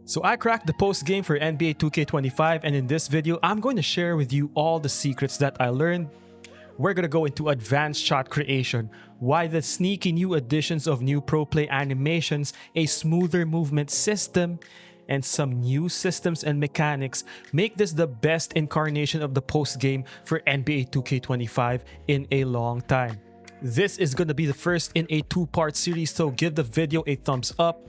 So I cracked the post game for NBA 2K25, and in this video, I'm going to share with you all the secrets that I learned. We're going to go into advanced shot creation, why the sneaky new additions of new pro play animations, a smoother movement system, and some new systems and mechanics make this the best incarnation of the post game for NBA 2K25 in a long time. This is going to be the first in a two-part series, so give the video a thumbs up.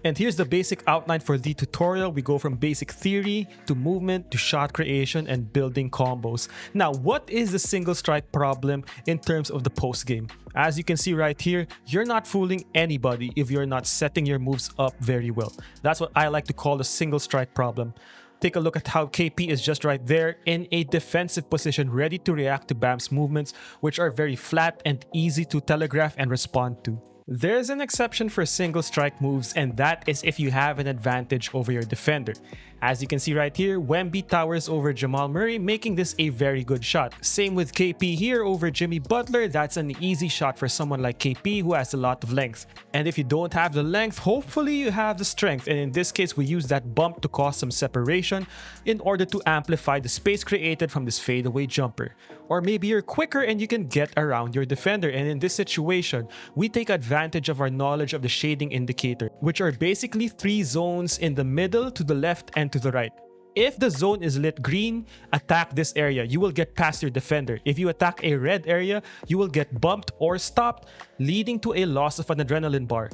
And here's the basic outline for the tutorial. We go from basic theory to movement to shot creation and building combos. Now, what is the single strike problem in terms of the post game? As you can see right here, you're not fooling anybody if you're not setting your moves up very well. That's what I like to call the single strike problem. Take a look at how KP is just right there in a defensive position, ready to react to Bam's movements, which are very flat and easy to telegraph and respond to. There's an exception for single strike moves, and that is if you have an advantage over your defender. As you can see right here, Wemby towers over Jamal Murray, making this a very good shot. Same with KP here over Jimmy Butler. That's an easy shot for someone like KP who has a lot of length. And if you don't have the length, hopefully you have the strength. And in this case, we use that bump to cause some separation in order to amplify the space created from this fadeaway jumper. Or maybe you're quicker and you can get around your defender. And in this situation, we take advantage of our knowledge of the shading indicator, which are basically three zones in the middle, to the left, and to the right. If the zone is lit green, attack this area. You will get past your defender. If you attack a red area, you will get bumped or stopped, leading to a loss of an adrenaline bar.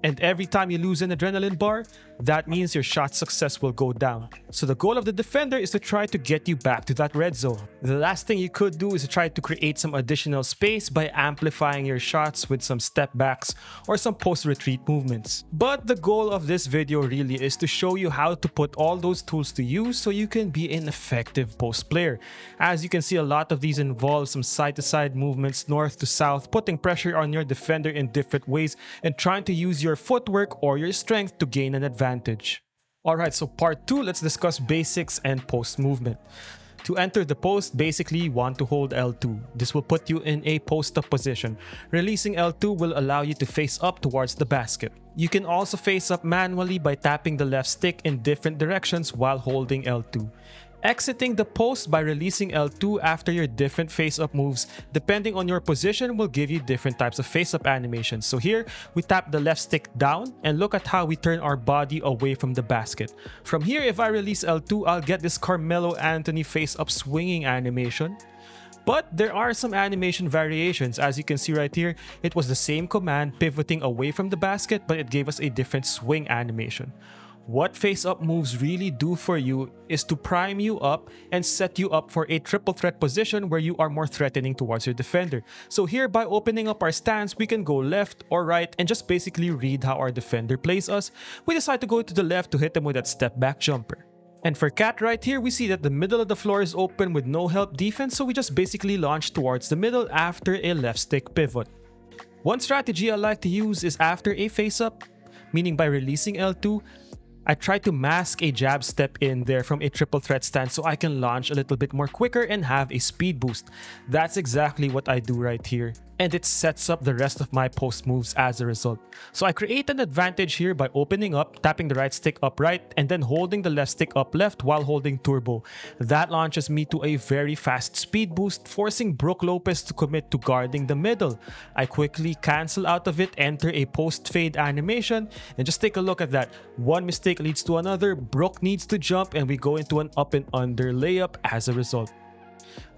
And every time you lose an adrenaline bar, that means your shot success will go down. So the goal of the defender is to try to get you back to that red zone. The last thing you could do is to try to create some additional space by amplifying your shots with some step backs or some post-retreat movements. But the goal of this video really is to show you how to put all those tools to use so you can be an effective post player. As you can see, a lot of these involve some side-to-side movements, north to south, putting pressure on your defender in different ways and trying to use your footwork or your strength to gain an advantage. Alright, so part 2, let's discuss basics and post movement. To enter the post, basically you want to hold L2. This will put you in a post-up position. Releasing L2 will allow you to face up towards the basket. You can also face up manually by tapping the left stick in different directions while holding L2. Exiting the post by releasing L2 after your different face-up moves, depending on your position, will give you different types of face-up animations. So here, we tap the left stick down and look at how we turn our body away from the basket. From here, if I release L2, I'll get this Carmelo Anthony face-up swinging animation. But there are some animation variations. As you can see right here, it was the same command pivoting away from the basket, but it gave us a different swing animation. What face-up moves really do for you is to prime you up and set you up for a triple threat position where you are more threatening towards your defender. So here, by opening up our stance, we can go left or right and just basically read how our defender plays us. We decide to go to the left to hit him with that step back jumper. And for Cat right here, we see that the middle of the floor is open with no help defense, so we just basically launch towards the middle after a left stick pivot. One strategy I like to use is after a face-up, meaning by releasing L2, I try to mask a jab step in there from a triple threat stance so I can launch a little bit more quicker and have a speed boost. That's exactly what I do right here. And it sets up the rest of my post moves as a result. So I create an advantage here by opening up, tapping the right stick up right, and then holding the left stick up left while holding turbo. That launches me to a very fast speed boost, forcing Brook Lopez to commit to guarding the middle. I quickly cancel out of it, enter a post fade animation, and just take a look at that. One mistake leads to another, Brook needs to jump, and we go into an up and under layup as a result.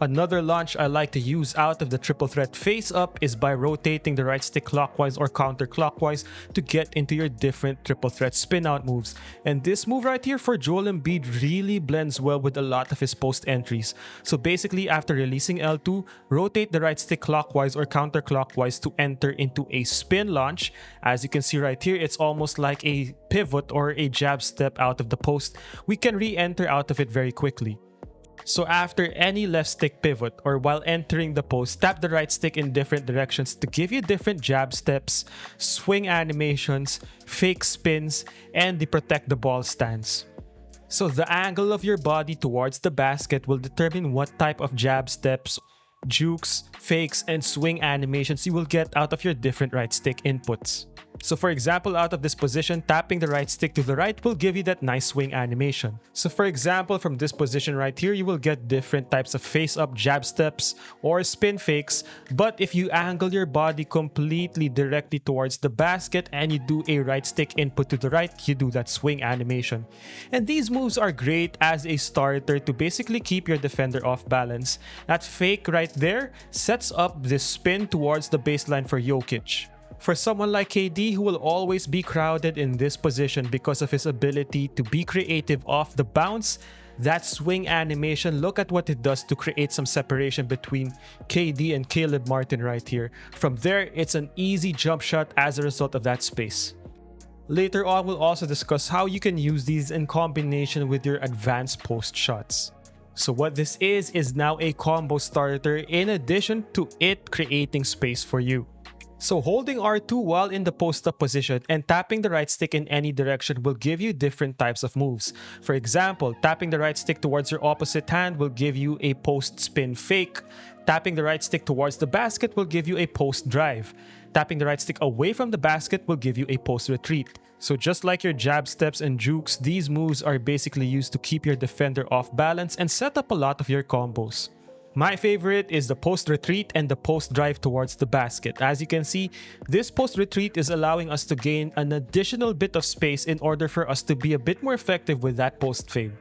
Another launch I like to use out of the triple threat face up is by rotating the right stick clockwise or counterclockwise to get into your different triple threat spin out moves. And this move right here for Joel Embiid really blends well with a lot of his post entries. So basically, after releasing L2, rotate the right stick clockwise or counterclockwise to enter into a spin launch. As you can see right here, it's almost like a pivot or a jab step out of the post. We can re-enter out of it very quickly. So after any left stick pivot or while entering the post, tap the right stick in different directions to give you different jab steps, swing animations, fake spins, and the protect the ball stance. So the angle of your body towards the basket will determine what type of jab steps jukes, fakes, and swing animations you will get out of your different right stick inputs. So for example, out of this position, tapping the right stick to the right will give you that nice swing animation. So for example, from this position right here, you will get different types of face-up jab steps or spin fakes. But if you angle your body completely directly towards the basket and you do a right stick input to the right, you do that swing animation. And these moves are great as a starter to basically keep your defender off balance. That fake right there sets up this spin towards the baseline for Jokic. For someone like KD who will always be crowded in this position because of his ability to be creative off the bounce, that swing animation, look at what it does to create some separation between KD and Caleb Martin right here. From there, it's an easy jump shot as a result of that space. Later on, we'll also discuss how you can use these in combination with your advanced post shots. So what this is now a combo starter in addition to it creating space for you. So holding R2 while in the post-up position and tapping the right stick in any direction will give you different types of moves. For example, tapping the right stick towards your opposite hand will give you a post-spin fake. Tapping the right stick towards the basket will give you a post-drive. Tapping the right stick away from the basket will give you a post-retreat. So just like your jab steps and jukes, these moves are basically used to keep your defender off balance and set up a lot of your combos. My favorite is the post retreat and the post drive towards the basket. As you can see, this post retreat is allowing us to gain an additional bit of space in order for us to be a bit more effective with that post fade.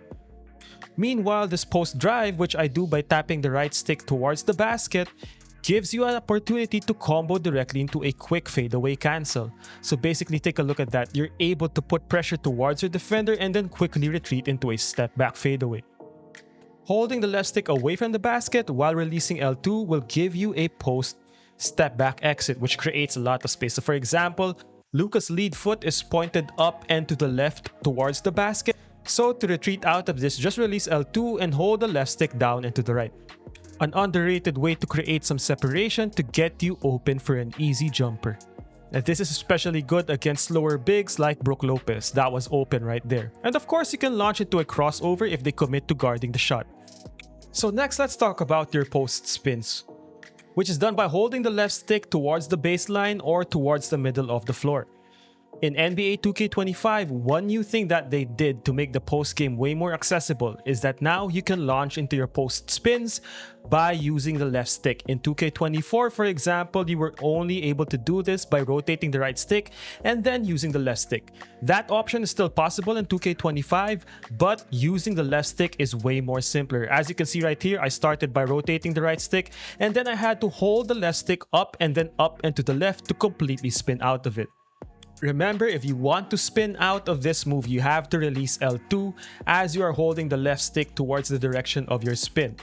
Meanwhile, this post drive, which I do by tapping the right stick towards the basket, gives you an opportunity to combo directly into a quick fadeaway cancel. So basically, take a look at that. You're able to put pressure towards your defender and then quickly retreat into a step back fadeaway. Holding the left stick away from the basket while releasing L2 will give you a post step back exit, which creates a lot of space. So for example, Luka's lead foot is pointed up and to the left towards the basket. So to retreat out of this, just release L2 and hold the left stick down and to the right. An underrated way to create some separation to get you open for an easy jumper. And this is especially good against slower bigs like Brook Lopez. That was open right there. And of course, you can launch into a crossover if they commit to guarding the shot. So next, let's talk about your post spins, which is done by holding the left stick towards the baseline or towards the middle of the floor. In NBA 2K25, one new thing that they did to make the post game way more accessible is that now you can launch into your post spins by using the left stick. In 2K24, for example, you were only able to do this by rotating the right stick and then using the left stick. That option is still possible in 2K25, but using the left stick is way more simpler. As you can see right here, I started by rotating the right stick and then I had to hold the left stick up and then up and to the left to completely spin out of it. Remember, if you want to spin out of this move, you have to release L2 as you are holding the left stick towards the direction of your spin.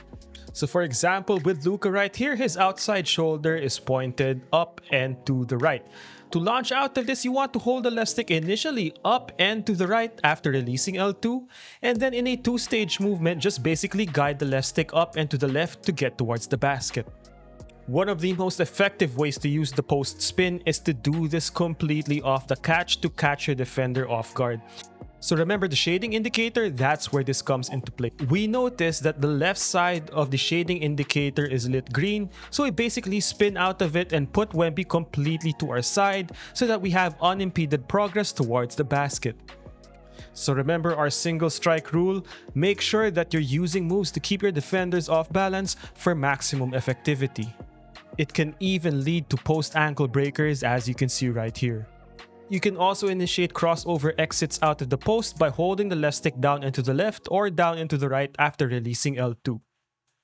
So for example, with Luka right here, his outside shoulder is pointed up and to the right. To launch out of this, you want to hold the left stick initially up and to the right after releasing L2, and then in a two-stage movement, just basically guide the left stick up and to the left to get towards the basket. One of the most effective ways to use the post spin is to do this completely off the catch to catch your defender off guard. So remember the shading indicator, that's where this comes into play. We notice that the left side of the shading indicator is lit green, so we basically spin out of it and put Wemby completely to our side so that we have unimpeded progress towards the basket. So remember our single strike rule, make sure that you're using moves to keep your defenders off balance for maximum effectivity. It can even lead to post ankle breakers, as you can see right here. You can also initiate crossover exits out of the post by holding the left stick down and to the left or down and to the right after releasing L2.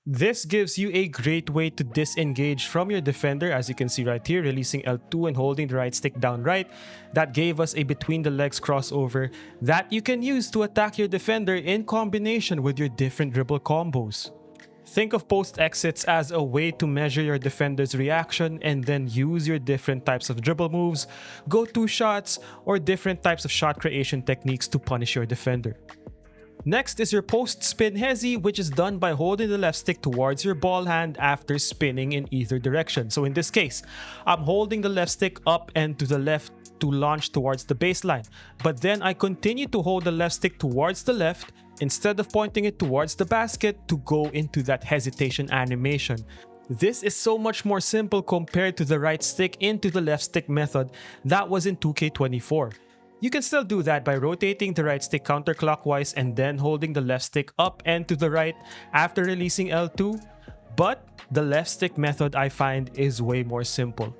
This gives you a great way to disengage from your defender, as you can see right here, releasing L2 and holding the right stick down right. That gave us a between the legs crossover that you can use to attack your defender in combination with your different dribble combos. Think of post exits as a way to measure your defender's reaction and then use your different types of dribble moves, go-to shots, or different types of shot creation techniques to punish your defender. Next is your post spin Hesi, which is done by holding the left stick towards your ball hand after spinning in either direction. So in this case, I'm holding the left stick up and to the left to launch towards the baseline, but then I continue to hold the left stick towards the left instead of pointing it towards the basket to go into that hesitation animation. This is so much more simple compared to the right stick into the left stick method that was in 2K24. You can still do that by rotating the right stick counterclockwise and then holding the left stick up and to the right after releasing L2, but the left stick method I find is way more simple.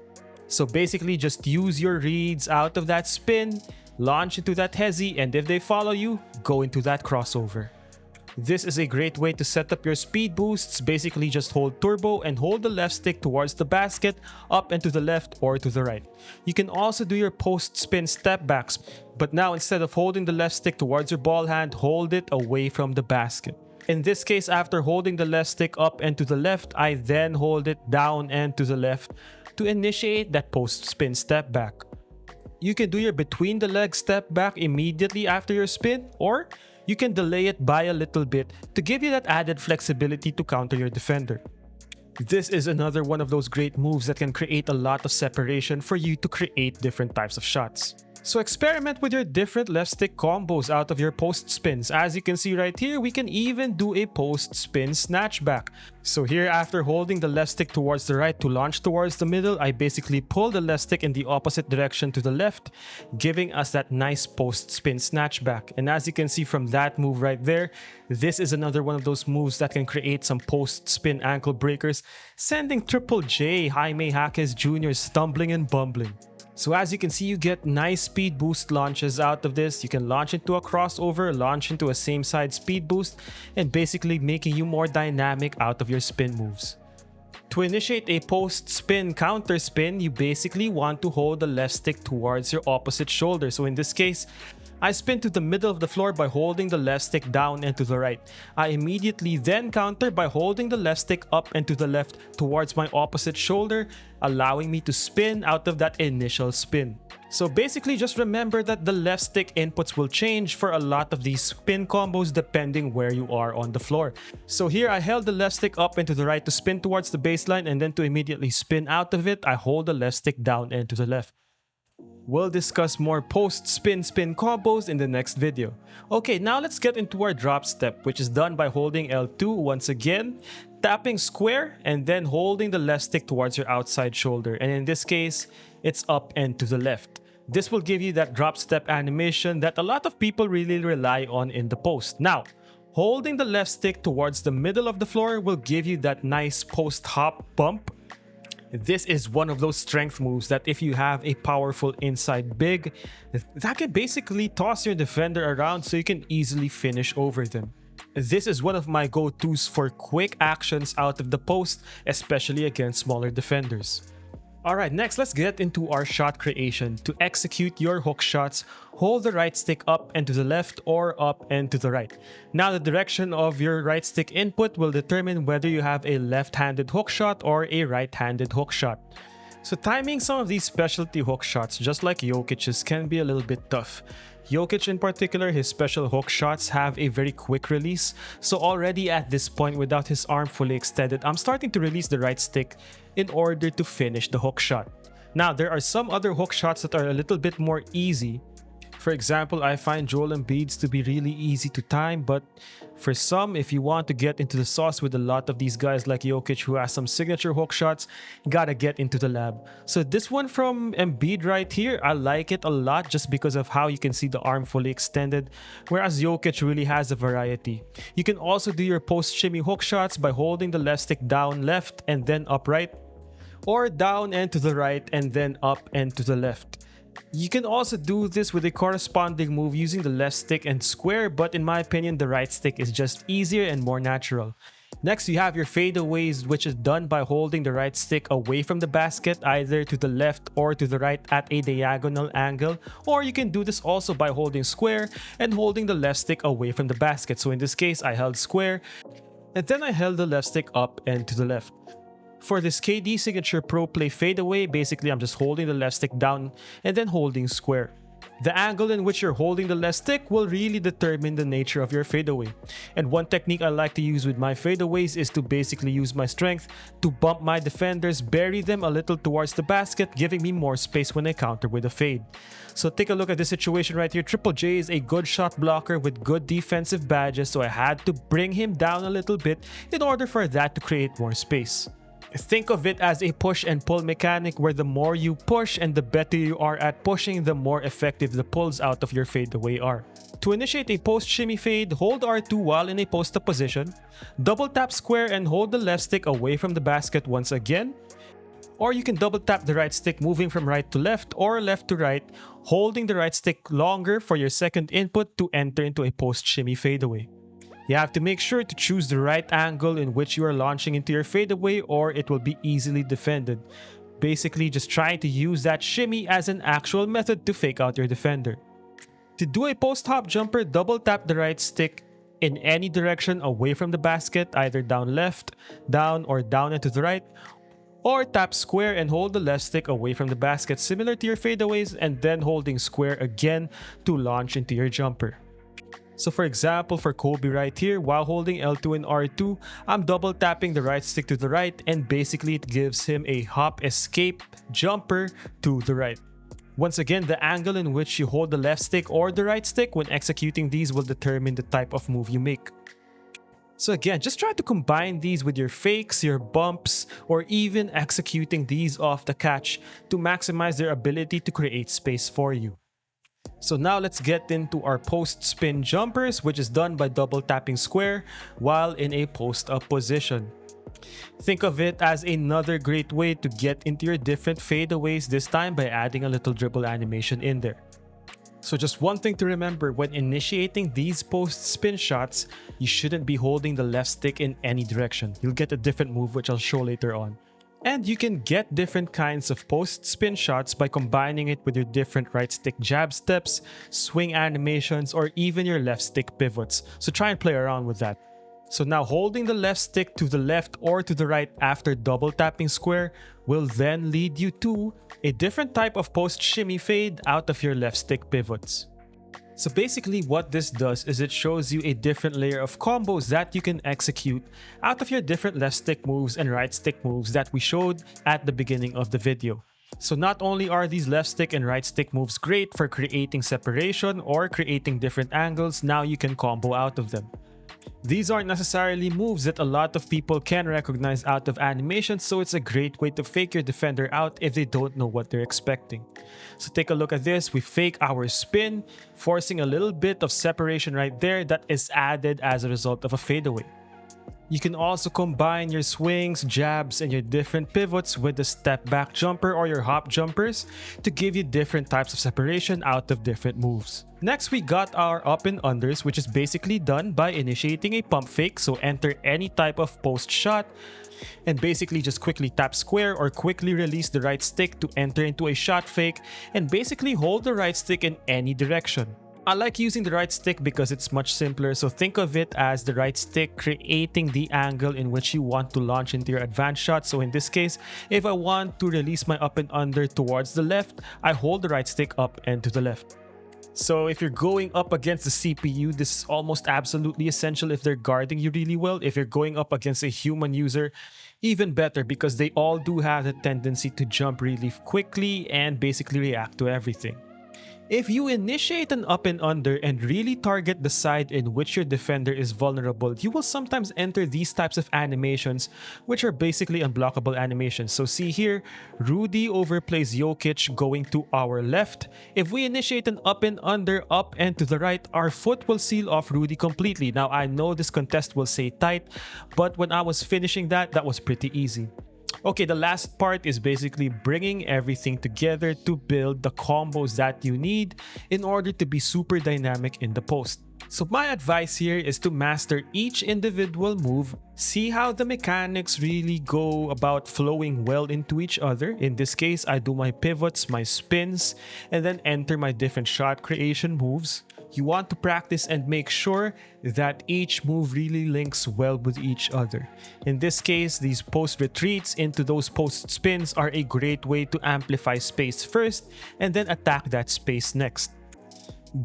So basically just use your reads out of that spin, launch into that Hesi, and if they follow you, go into that crossover. This is a great way to set up your speed boosts. Basically just hold turbo and hold the left stick towards the basket, up and to the left or to the right. You can also do your post spin step backs, but now instead of holding the left stick towards your ball hand, hold it away from the basket. In this case, after holding the left stick up and to the left, I then hold it down and to the left to initiate that post spin step back. You can do your between the leg step back immediately after your spin, or you can delay it by a little bit to give you that added flexibility to counter your defender. This is another one of those great moves that can create a lot of separation for you to create different types of shots. So experiment with your different left stick combos out of your post spins. As you can see right here, we can even do a post spin snatchback. So here, after holding the left stick towards the right to launch towards the middle, I basically pull the left stick in the opposite direction to the left, giving us that nice post spin snatchback. And as you can see from that move right there, this is another one of those moves that can create some post spin ankle breakers, sending Triple J Jaime Jaquez Jr. stumbling and bumbling. So as you can see, you get nice speed boost launches out of this. You can launch into a crossover, launch into a same side speed boost, and basically making you more dynamic out of your spin moves. To initiate a post spin counter spin, you basically want to hold the left stick towards your opposite shoulder. So in this case, I spin to the middle of the floor by holding the left stick down and to the right. I immediately then counter by holding the left stick up and to the left towards my opposite shoulder, allowing me to spin out of that initial spin. So basically just remember that the left stick inputs will change for a lot of these spin combos depending where you are on the floor. So here I held the left stick up and to the right to spin towards the baseline, and then to immediately spin out of it, I hold the left stick down and to the left. We'll discuss more post-spin combos in the next video. Okay, now let's get into our drop step, which is done by holding L2 once again, tapping square, and then holding the left stick towards your outside shoulder. And in this case, it's up and to the left. This will give you that drop step animation that a lot of people really rely on in the post. Now, holding the left stick towards the middle of the floor will give you that nice post-hop bump. This is one of those strength moves that if you have a powerful inside big, that can basically toss your defender around so you can easily finish over them. This is one of my go-tos for quick actions out of the post, especially against smaller defenders. Alright, next let's get into our shot creation. To execute your hook shots, hold the right stick up and to the left or up and to the right. Now the direction of your right stick input will determine whether you have a left-handed hook shot or a right-handed hook shot. So timing some of these specialty hook shots, just like Jokic's, can be a little bit tough. Jokic in particular, his special hook shots have a very quick release, so already at this point without his arm fully extended, I'm starting to release the right stick in order to finish the hook shot. Now there are some other hook shots that are a little bit more easy. For example, I find Joel Embiid's to be really easy to time, but for some, if you want to get into the sauce with a lot of these guys like Jokic who has some signature hook shots, you gotta get into the lab. So this one from Embiid right here, I like it a lot just because of how you can see the arm fully extended, whereas Jokic really has a variety. You can also do your post shimmy hook shots by holding the left stick down left and then up right, or down and to the right and then up and to the left. You can also do this with a corresponding move using the left stick and square, but in my opinion, the right stick is just easier and more natural. Next, you have your fadeaways, which is done by holding the right stick away from the basket, either to the left or to the right at a diagonal angle, or you can do this also by holding square and holding the left stick away from the basket. So in this case, I held square, and then I held the left stick up and to the left. For this KD signature pro play fadeaway, basically I'm just holding the left stick down and then holding square. The angle in which you're holding the left stick will really determine the nature of your fadeaway. And one technique I like to use with my fadeaways is to basically use my strength to bump my defenders, bury them a little towards the basket, giving me more space when I counter with a fade. So take a look at this situation right here. Triple J is a good shot blocker with good defensive badges, so I had to bring him down a little bit in order for that to create more space. Think of it as a push and pull mechanic where the more you push and the better you are at pushing, the more effective the pulls out of your fadeaway are. To initiate a post shimmy fade, hold R2 while in a post-up position, double tap square and hold the left stick away from the basket once again, or you can double tap the right stick moving from right to left or left to right, holding the right stick longer for your second input to enter into a post shimmy fadeaway. You have to make sure to choose the right angle in which you are launching into your fadeaway or it will be easily defended. Basically, just trying to use that shimmy as an actual method to fake out your defender. To do a post hop jumper, double tap the right stick in any direction away from the basket, either down left, down, or down and to the right, or tap square and hold the left stick away from the basket similar to your fadeaways and then holding square again to launch into your jumper. So for example, for Kobe right here, while holding L2 and R2, I'm double tapping the right stick to the right and basically it gives him a hop escape jumper to the right. Once again, the angle in which you hold the left stick or the right stick when executing these will determine the type of move you make. So again, just try to combine these with your fakes, your bumps, or even executing these off the catch to maximize their ability to create space for you. So now let's get into our post spin jumpers, which is done by double tapping square while in a post up position. Think of it as another great way to get into your different fadeaways, this time by adding a little dribble animation in there. So just one thing to remember, when initiating these post spin shots, you shouldn't be holding the left stick in any direction. You'll get a different move which I'll show later on. And you can get different kinds of post spin shots by combining it with your different right stick jab steps, swing animations, or even your left stick pivots. So try and play around with that. So now holding the left stick to the left or to the right after double tapping square will then lead you to a different type of post shimmy fade out of your left stick pivots. So basically what this does is it shows you a different layer of combos that you can execute out of your different left stick moves and right stick moves that we showed at the beginning of the video. So not only are these left stick and right stick moves great for creating separation or creating different angles, now you can combo out of them. These aren't necessarily moves that a lot of people can recognize out of animations, so it's a great way to fake your defender out if they don't know what they're expecting. So take a look at this. We fake our spin, forcing a little bit of separation right there that is added as a result of a fadeaway. You can also combine your swings, jabs, and your different pivots with the step back jumper or your hop jumpers to give you different types of separation out of different moves. Next, we got our up and unders, which is basically done by initiating a pump fake. So enter any type of post shot and basically just quickly tap square or quickly release the right stick to enter into a shot fake and basically hold the right stick in any direction. I like using the right stick because it's much simpler, so think of it as the right stick creating the angle in which you want to launch into your advanced shot. So in this case, if I want to release my up and under towards the left, I hold the right stick up and to the left. So if you're going up against the CPU, this is almost absolutely essential if they're guarding you really well. If you're going up against a human user, even better because they all do have the tendency to jump really quickly and basically react to everything. If you initiate an up and under and really target the side in which your defender is vulnerable, you will sometimes enter these types of animations, which are basically unblockable animations. So see here, Rudy overplays Jokic going to our left. If we initiate an up and under, up and to the right, our foot will seal off Rudy completely. Now I know this contest will say tight, but when I was finishing that was pretty easy. Okay, the last part is basically bringing everything together to build the combos that you need in order to be super dynamic in the post. So my advice here is to master each individual move, see how the mechanics really go about flowing well into each other. In this case, I do my pivots, my spins, and then enter my different shot creation moves. You want to practice and make sure that each move really links well with each other. In this case, these post retreats into those post spins are a great way to amplify space first and then attack that space next.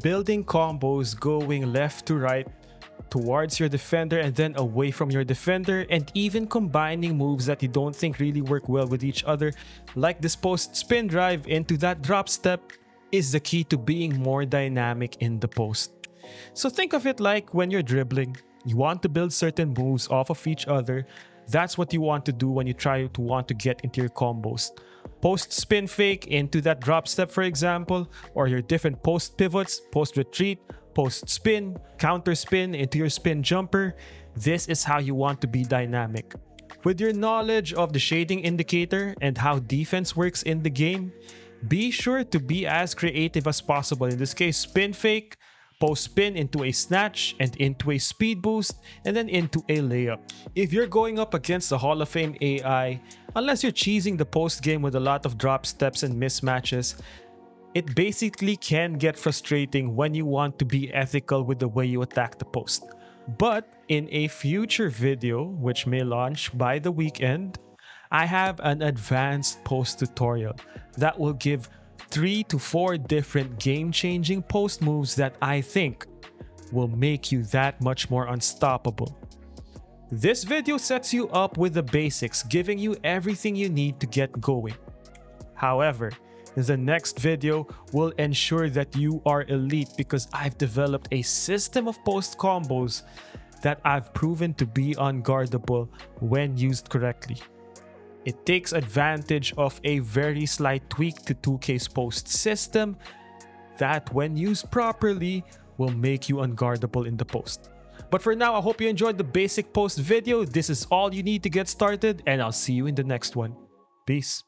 Building combos going left to right towards your defender and then away from your defender, and even combining moves that you don't think really work well with each other, like this post spin drive into that drop step, is the key to being more dynamic in the post. So think of it like when you're dribbling, you want to build certain moves off of each other That's what you want to do when you want to get into your combos. Post spin fake into that drop step, for example, or your different post pivots, post retreat, post spin, counter spin into your spin jumper. This is how you want to be dynamic. With your knowledge of the shading indicator and how defense works in the game, be sure to be as creative as possible. In this case, spin fake, post spin into a snatch and into a speed boost and then into a layup. If you're going up against the Hall of Fame AI, unless you're cheesing the post game with a lot of drop steps and mismatches, it basically can get frustrating when you want to be ethical with the way you attack the post. But in a future video, which may launch by the weekend, I have an advanced post tutorial that will give 3 to 4 different game-changing post moves that I think will make you that much more unstoppable. This video sets you up with the basics, giving you everything you need to get going. However, the next video will ensure that you are elite because I've developed a system of post combos that I've proven to be unguardable when used correctly. It takes advantage of a very slight tweak to 2K's post system that, when used properly, will make you unguardable in the post. But for now, I hope you enjoyed the basic post video. This is all you need to get started, and I'll see you in the next one. Peace.